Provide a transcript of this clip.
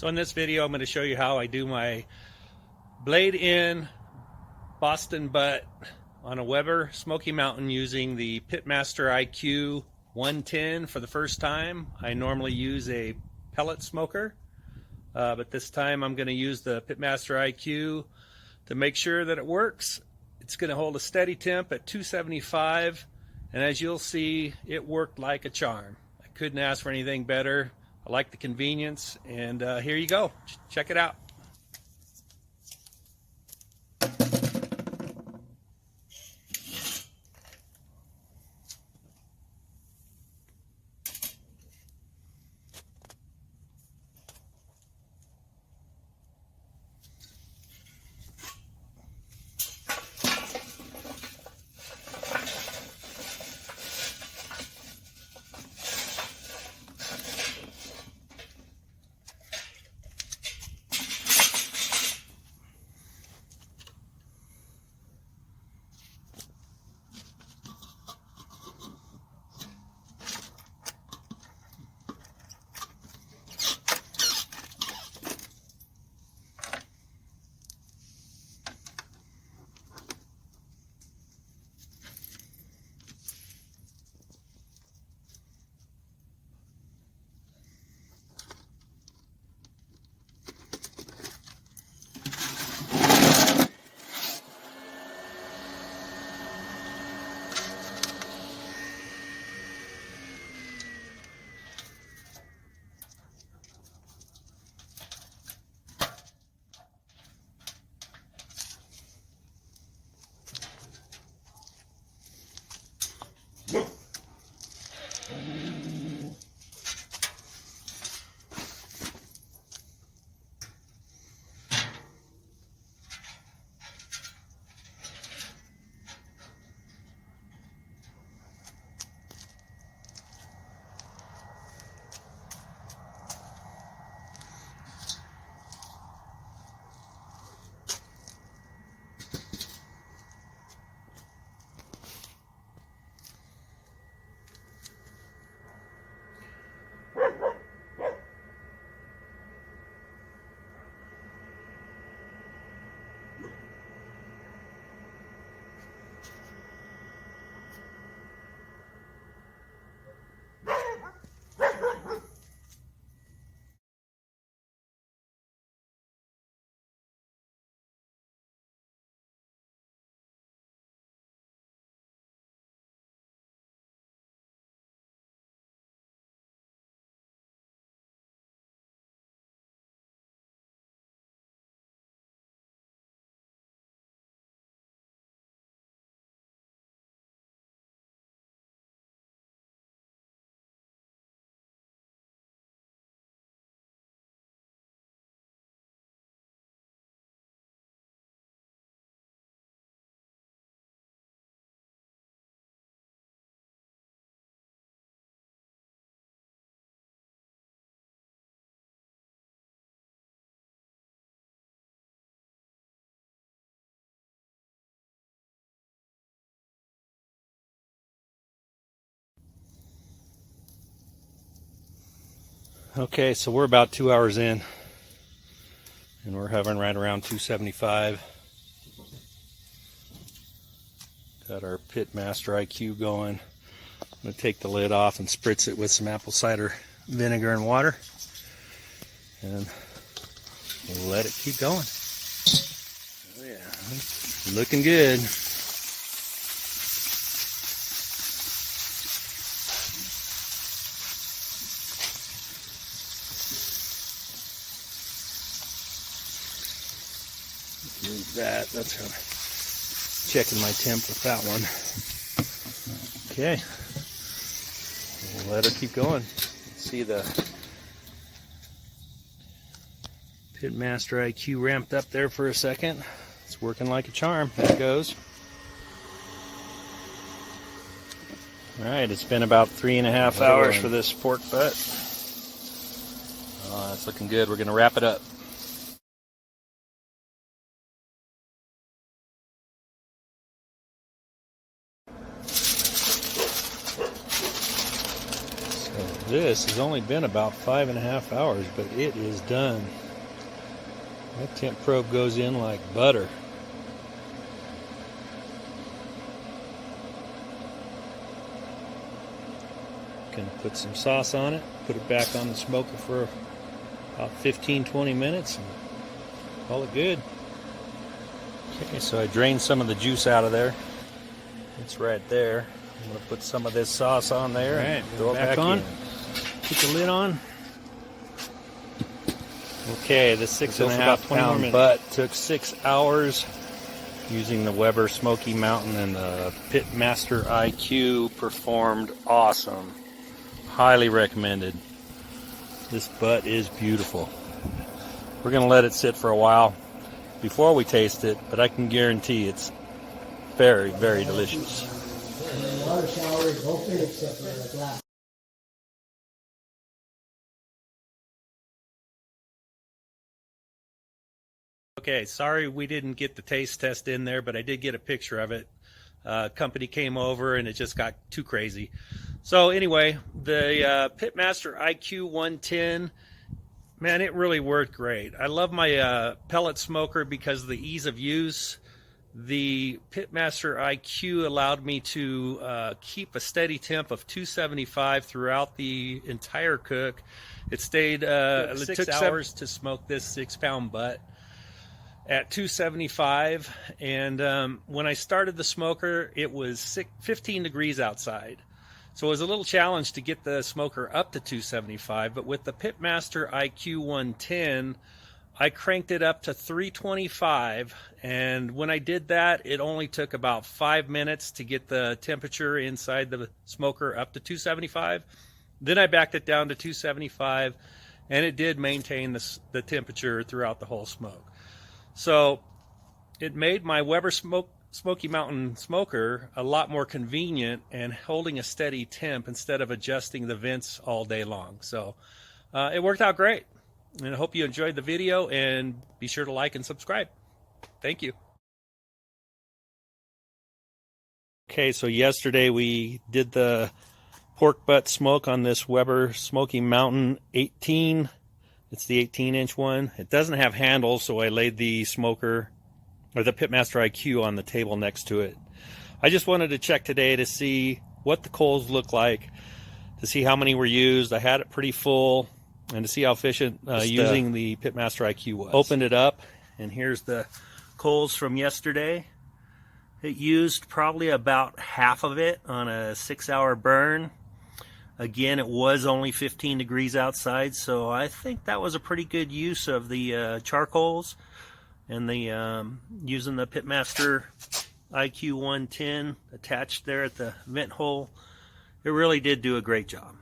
So in this video, I'm going to show you how I do my blade in Boston butt on a Weber Smokey Mountain using the PitMasterIQ 110 for the first time. I normally use a pellet smoker, but this time I'm going to use the PitMasterIQ to make sure that it works. It's going to hold a steady temp at 275, and as you'll see, it worked like a charm. I couldn't ask for anything better. I like the convenience, and here you go. Check it out. Okay, so we're about 2 hours in, and we're hovering right around 275. Got our PitMasterIQ going. I'm going to take the lid off and spritz it with some apple cider vinegar and water, and let it keep going. Oh yeah, looking good. Move that. That's how I'm checking my temp with that one. Okay. We'll let her keep going. See the PitMasterIQ ramped up there for a second. It's working like a charm. There it goes. Alright, it's been about 3.5 hours for this pork butt. Oh, that's looking good. We're going to wrap it up. This has only been about 5.5 hours, but it is done. That temp probe goes in like butter. Gonna put some sauce on it, put it back on the smoker for about 15-20 minutes and call it good. Okay, so I drained some of the juice out of there. It's right there. I'm gonna put some of this sauce on there and throw it back on. Put the lid on. Okay, the 6.5 pound butt took 6 hours using the Weber Smokey Mountain, and the PitMasterIQ performed awesome. Highly recommended. This butt is beautiful. We're going to let it sit for a while before we taste it, but I can guarantee it's very, very delicious. The water shower is open except for the glass. Okay, sorry we didn't get the taste test in there, but I did get a picture of it. Company came over and it just got too crazy. So anyway, the PitMasterIQ 110, man, it really worked great. I love my pellet smoker because of the ease of use. The PitMasterIQ allowed me to keep a steady temp of 275 throughout the entire cook. It stayed, it took 6 hours to smoke this 6-pound butt at 275, and when I started the smoker, it was 15 degrees outside. So it was a little challenge to get the smoker up to 275, but with the PitMasterIQ 110, I cranked it up to 325, and when I did that, it only took about 5 minutes to get the temperature inside the smoker up to 275. Then I backed it down to 275, and it did maintain the temperature throughout the whole smoke. So it made my Weber Smokey Mountain smoker a lot more convenient and holding a steady temp instead of adjusting the vents all day long. So it worked out great. And I hope you enjoyed the video, and be sure to like and subscribe. Thank you. Okay, so yesterday we did the pork butt smoke on this Weber Smokey Mountain 18. It's the 18-inch one. It doesn't have handles, so I laid the smoker, or the PitMasterIQ, on the table next to it. I just wanted to check today to see what the coals look like, to see how many were used. I had it pretty full, and to see how efficient using the PitMasterIQ was. Opened it up, and here's the coals from yesterday. It used probably about half of it on a 6-hour burn. Again, it was only 15 degrees outside, so I think that was a pretty good use of the charcoals, and the using the PitMasterIQ 110 attached there at the vent hole. It really did do a great job.